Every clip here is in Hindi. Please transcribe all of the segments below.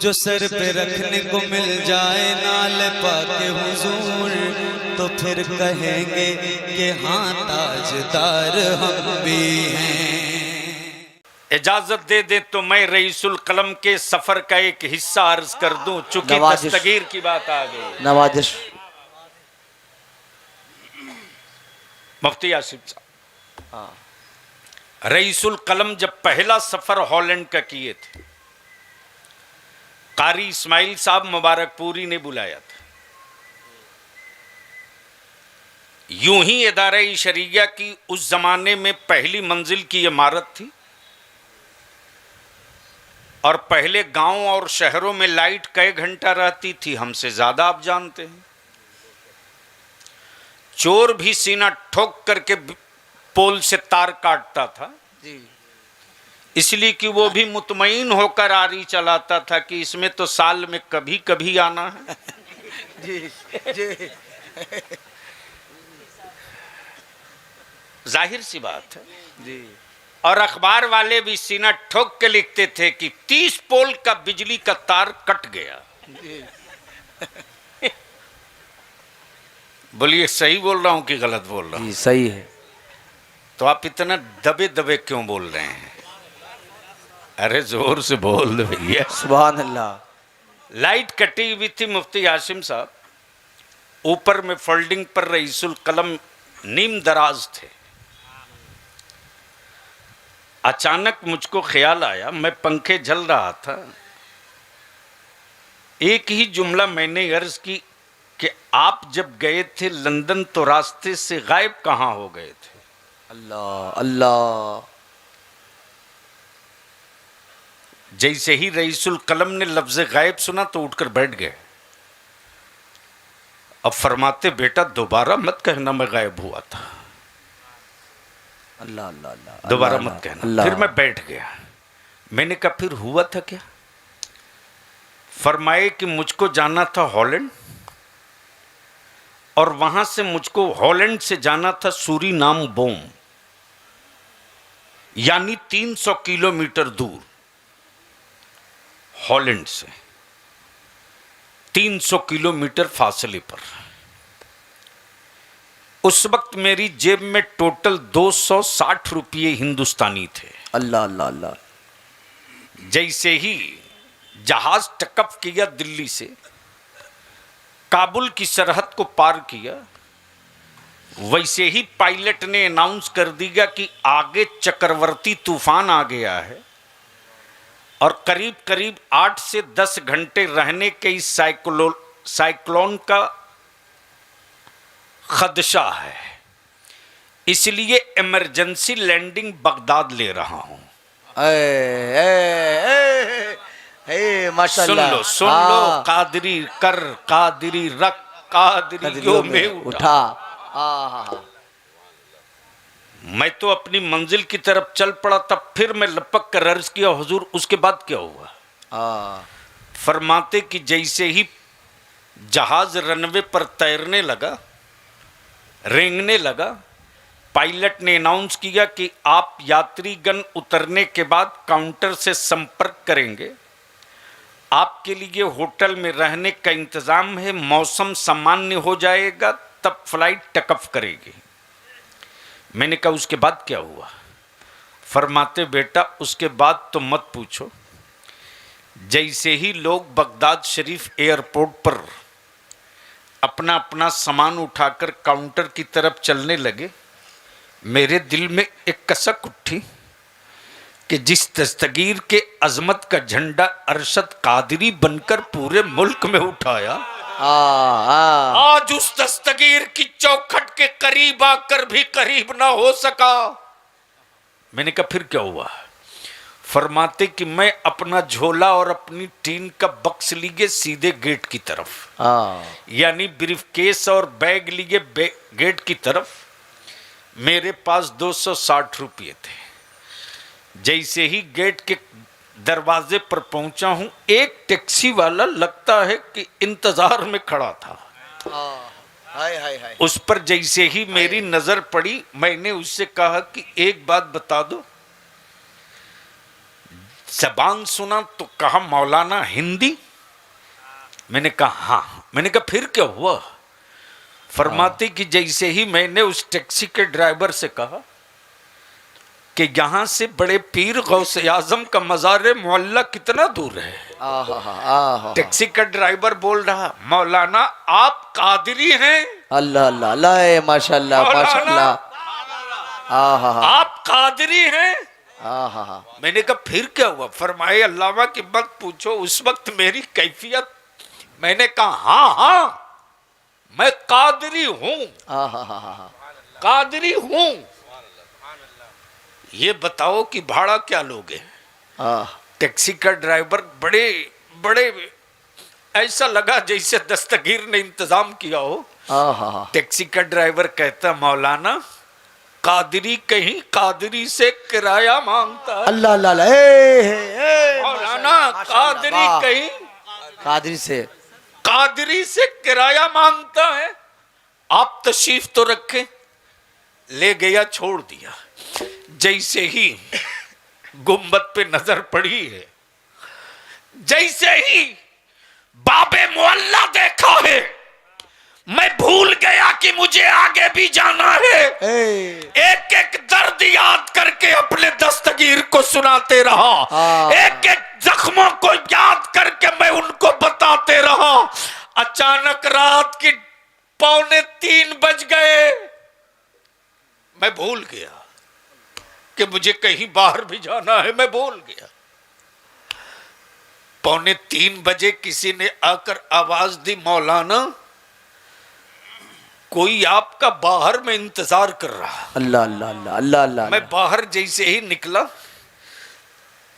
जो सर पे रखने को मिल जाए नाल पाके हुजूर, तो फिर कहेंगे कि हाँ ताजदार हम भी हैं। इजाजत दे दे तो मैं रईसुल कलम के सफर का एक हिस्सा अर्ज कर दूं, चूंकि दस्तगीर की बात आ गई। नवाजिश मुफ्ती आसिफ साहब, रईसुल कलम जब पहला सफर हॉलैंड का किए थे, कारी इस्माइल साहब मुबारकपुरी ने बुलाया था। यूं ही इदारे शरीया की उस जमाने में पहली मंजिल की इमारत थी, और पहले गांव और शहरों में लाइट कई घंटा रहती थी हमसे ज्यादा आप जानते हैं। चोर भी सीना ठोक करके पोल से तार काटता था जी, इसलिए कि वो भी मुतमईन होकर आरी चलाता था कि इसमें तो साल में कभी कभी आना है। जी, जी। जाहिर सी बात है जी। और अखबार वाले भी सीना ठोक के लिखते थे कि 30 पोल का बिजली का तार कट गया। जी। बोलिए सही बोल रहा हूं कि गलत बोल रहा हूं? जी सही है। तो आप इतना दबे दबे क्यों बोल रहे हैं? अरे जोर से बोल दो भैया। सुभान अल्लाह। लाइट कटी हुई थी मुफ्ती आसिम साहब, ऊपर में फोल्डिंग पर रईसुल कलम नीम दराज थे। अचानक मुझको ख्याल आया, मैं पंखे झल रहा था, एक ही जुमला मैंने अर्ज की कि आप जब गए थे लंदन तो रास्ते से गायब कहां हो गए थे? अल्लाह अल्लाह। जैसे ही रईसुल कलम ने लफ्ज गायब सुना तो उठकर बैठ गए। अब फरमाते, बेटा दोबारा मत कहना मैं गायब हुआ था, अल्लाह अल्लाह अल्लाह। दोबारा मत कहना। अल्लाह। फिर मैं बैठ गया। मैंने कहा फिर हुआ था क्या? फरमाए कि मुझको जाना था हॉलैंड, और वहां से मुझको हॉलैंड से जाना था सूरीनाम बोम, यानी 300 किलोमीटर दूर। हॉलैंड से 300 किलोमीटर फासले पर। उस वक्त मेरी जेब में टोटल 260 रुपये हिंदुस्तानी थे। अल्लाह अल्लाह अल्लाह। जैसे ही जहाज टकअप किया दिल्ली से, काबुल की सरहद को पार किया, वैसे ही पायलट ने अनाउंस कर दिया कि आगे चक्रवर्ती तूफान आ गया है और करीब करीब 8 से 10 घंटे रहने के इस साइक्लोन का खदशा है, इसलिए इमरजेंसी लैंडिंग बगदाद ले रहा हूं। माशाल्लाह। सुन लो, कादरी कर कादरी रख कादरियों में उठा। मैं तो अपनी मंजिल की तरफ चल पड़ा था, फिर मैं लपक कर अर्ज किया, हुजूर उसके बाद क्या हुआ? फरमाते कि जैसे ही जहाज रनवे पर तैरने लगा, रेंगने लगा, पायलट ने अनाउंस किया कि आप यात्रीगण उतरने के बाद काउंटर से संपर्क करेंगे, आपके लिए होटल में रहने का इंतजाम है, मौसम सामान्य हो जाएगा तब फ्लाइट टेकऑफ करेगी। मैंने कहा उसके बाद क्या हुआ? फरमाते, बेटा उसके बाद तो मत पूछो। जैसे ही लोग बगदाद शरीफ एयरपोर्ट पर अपना अपना सामान उठाकर काउंटर की तरफ चलने लगे, मेरे दिल में एक कसक उठी कि जिस दस्तगीर के अजमत का झंडा अरशद कादरी बनकर पूरे मुल्क में उठाया, आज उस दस्तगीर की चौखट के करीब आकर भी करीब ना हो सका। मैंने कहा फिर क्या हुआ? फरमाते कि मैं अपना झोला और अपनी टीन का बक्स लिए सीधे गेट की तरफ, यानी ब्रीफकेस और बैग लिए गेट की तरफ। मेरे पास 260 रुपये थे। जैसे ही गेट के दरवाजे पर पहुंचा हूं, एक टैक्सी वाला लगता है कि इंतजार में खड़ा था। हाय हाय हाय। उस पर जैसे ही मेरी नजर पड़ी, मैंने उससे कहा कि एक बात बता दो, जबान सुना तो कहा मौलाना हिंदी। मैंने कहा हाँ। मैंने कहा फिर क्या हुआ? फरमाते कि जैसे ही मैंने उस टैक्सी के ड्राइवर से कहा कि यहां से बड़े पीर गौसे आजम का मज़ार मोहल्ला कितना दूर है, टैक्सी का ड्राइवर बोल रहा मौलाना आप कादरी हैं? अल्लाह अल्लाह अल्लाह माशाल्लाह माशाल्लाह। आप कादरी हैं? आहा। मैंने कहा फिर क्या हुआ? फरमाए अल्लामा की मत पूछो, उस वक्त मेरी कैफियत। मैंने कहा हाँ हाँ मैं कादरी हूं, कादरी हूं। ये बताओ कि भाड़ा क्या लोगे? टैक्सी का ड्राइवर बड़े बड़े ऐसा लगा जैसे दस्तगीर ने इंतजाम किया हो। टैक्सी का ड्राइवर कहता मौलाना कादरी कहीं कादरी से किराया मांगता है। अल्लाह अल्लाह मौलाना कादरी कहीं कादरी से किराया मांगता है। आप तशरीफ तो रखें। ले गया, छोड़ दिया। जैसे ही गुंबद पे नजर पड़ी है, जैसे ही बाबे मोहल्ला देखा है, मैं भूल गया कि मुझे आगे भी जाना है। एक एक दर्द याद करके अपने दस्तगीर को सुनाते रहा, एक एक जख्मों को याद करके मैं उनको बताते रहा। अचानक रात की 2:45 बज गए। मैं भूल गया कि मुझे कहीं बाहर भी जाना है, मैं भूल गया। 2:45 बजे किसी ने आकर आवाज दी मौलाना कोई आपका बाहर में इंतजार कर रहा। अल्लाह अल्लाह अल्लाह अल्लाह अल्लाह। मैं बाहर जैसे ही निकला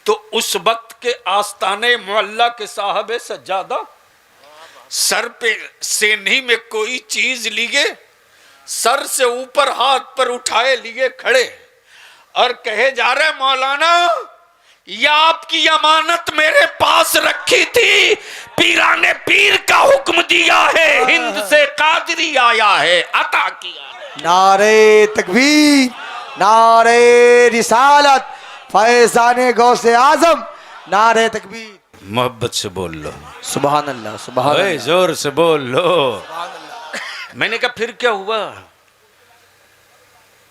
तो उस वक्त के आस्ताने मोहल्ला के साहब सज्जादा सर पे सेनी में कोई चीज लिए, सर से ऊपर हाथ पर उठाए लिए खड़े और कहे जा रहे मौलाना या आपकी अमानत मेरे पास रखी थी, पीराने पीर का हुक्म दिया है, हिंद से कादरी आया है, अता किया है। नारे तकबीर, नारे रिसालत, फैज़ाने गौसे आजम, नारे तकबीर। मोहब्बत से बोल लो सुभान अल्लाह सुभान अल्लाह। जोर से बोल लो। मैंने कहा फिर क्या हुआ?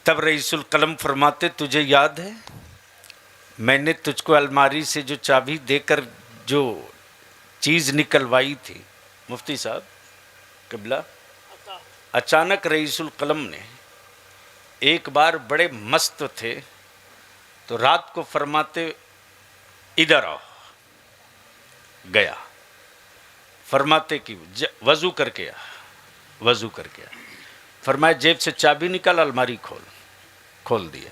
तब रईसुल कलम फरमाते तुझे याद है मैंने तुझको अलमारी से जो चाबी देकर जो चीज निकलवाई थी? मुफ्ती साहब किबला, अचानक रईसुल कलम ने एक बार बड़े मस्त थे तो रात को फरमाते इधर आओ। गया, फरमाते कि वजू करके आ, वजू करके आ। फरमाए जेब से चाबी निकाल, अलमारी खोल, खोल दिया।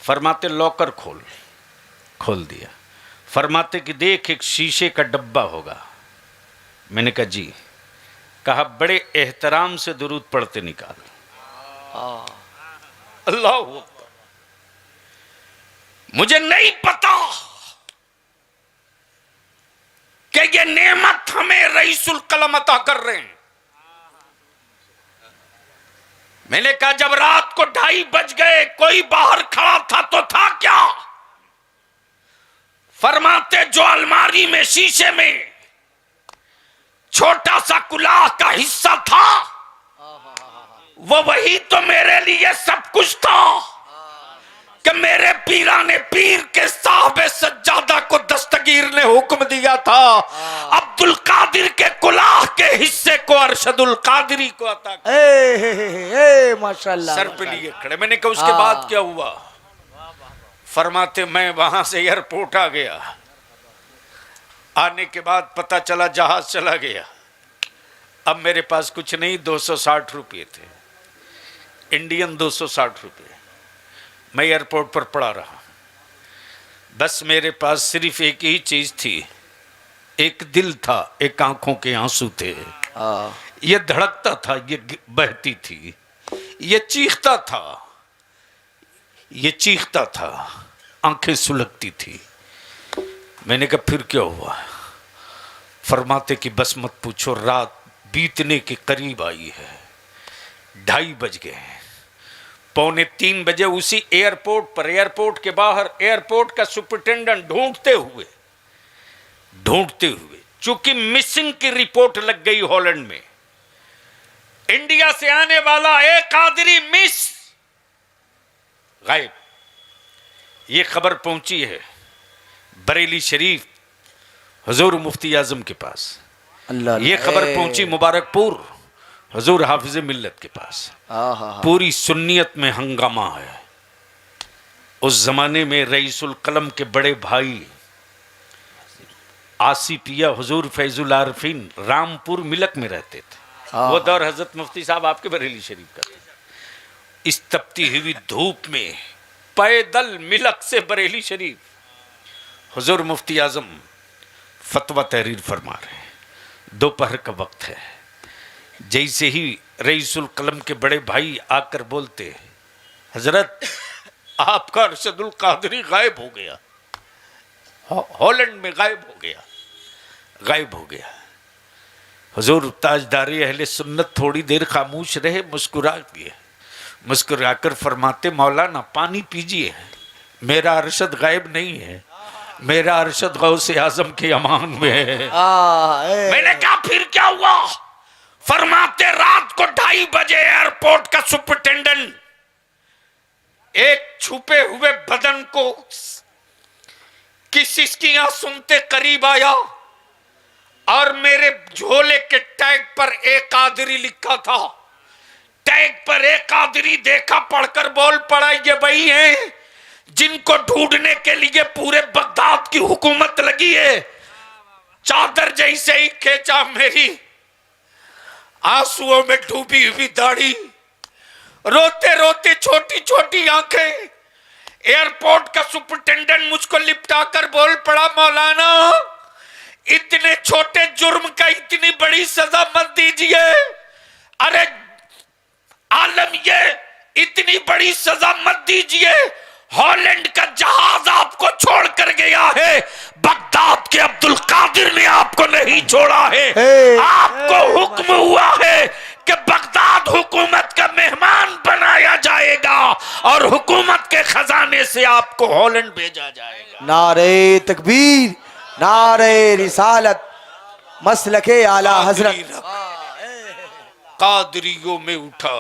फरमाते लॉकर खोल, खोल दिया। फरमाते कि देख एक शीशे का डब्बा होगा। मैंने कहा जी। कहा बड़े एहतराम से दुरूद पढ़ते निकाल। अल्लाह अकबर। मुझे नहीं पता कि ये नेमत हमें रईसुल कलम अता कर रहे हैं। मैंने कहा जब रात को 2:30 बज गए कोई बाहर खड़ा था तो था क्या? फरमाते जो अलमारी में शीशे में छोटा सा कुलाह का हिस्सा था वो वही तो मेरे लिए सब कुछ था कि मेरे पीराने पीर के साहब सज्जादा को दस्तगीर ने हुक्म दिया था अब्दुल कादिर के कुलाह के हिस्से को अरशदुल कादिरी को अता कर। माशाल्लाह। सर पे लिए खड़े। मैंने कहा उसके बाद क्या हुआ? फरमाते मैं वहां से एयरपोर्ट आ गया। आने के बाद पता चला जहाज चला गया। अब मेरे पास कुछ नहीं, 260 रुपये थे, इंडियन 260 रुपये। मैं एयरपोर्ट पर पड़ा रहा। बस मेरे पास सिर्फ एक ही चीज थी, एक दिल था, एक आंखों के आंसू थे। ये धड़कता था, ये बहती थी, ये चीखता था, ये चीखता था, आंखें सुलगती थी। मैंने कहा फिर क्या हुआ? फरमाते कि बस मत पूछो, रात बीतने के करीब आई है, 2:30 बज गए। 2:45 बजे उसी एयरपोर्ट के बाहर एयरपोर्ट का सुपरिटेंडेंट ढूंढते हुए चूंकि मिसिंग की रिपोर्ट लग गई हॉलैंड में, इंडिया से आने वाला एक कादरी मिस गायब। यह खबर पहुंची है बरेली शरीफ हुजूर मुफ्ती आजम के पास। यह खबर पहुंची मुबारकपुर हुजूर हाफिज मिल्लत के पास। पूरी सुन्नियत में हंगामा है। उस जमाने में रईसुल कलम के बड़े भाई आसिफिया हुजूर फैजुल आरफीन रामपुर मिलक में रहते थे। वो दौर हजरत मुफ्ती साहब आपके बरेली शरीफ का था। इस तपती हुई धूप में पैदल मिलक से बरेली शरीफ हुजूर मुफ्ती आजम फतवा तहरीर फरमा रहे हैं। दोपहर का वक्त है। जैसे ही रईसुल कलम के बड़े भाई आकर बोलते, हजरत आपका अरशदुल कादरी गायब हो गया, हॉलैंड में गायब हो गया। हुजूर ताजदारी अहले सुन्नत थोड़ी देर खामोश रहे, मुस्कुराकर फरमाते, मौलाना पानी पीजिए, मेरा अरशद गायब नहीं है, मेरा अरशद गौसे आजम के अमान में है। मैंने कहा फिर क्या हुआ? फरमाते रात को 2:30 बजे एयरपोर्ट का सुपरिटेंडेंट एक छुपे हुए बदन को की सिसकियां सुनते करीब आया और मेरे झोले के टैग पर एक कादरी लिखा था। टैग पर एक कादरी देखा, पढ़कर बोल पड़ा, ये वही हैं जिनको ढूंढने के लिए पूरे बगदाद की हुकूमत लगी है। चादर जैसे ही खींचा, मेरी आंसुओं में डूबी हुई दाढ़ी, रोते रोते छोटी छोटी आंखें। एयरपोर्ट का सुपरिटेंडेंट मुझको लिपटाकर बोल पड़ा, मौलाना इतने छोटे जुर्म का इतनी बड़ी सजा मत दीजिए। अरे आलम, ये इतनी बड़ी सजा मत दीजिए। हॉलैंड का जहाज आपको छोड़कर गया है, बगदाद के अब्दुल कादिर ने आपको नहीं छोड़ा है। आपको हुक्म हुआ है कि बगदाद हुकूमत का मेहमान बनाया जाएगा और हुकूमत के खजाने से आपको हॉलैंड भेजा जाएगा। नारे तकबीर, नारे रिसालत, मसलके आला हजरत। कादरियों में उठा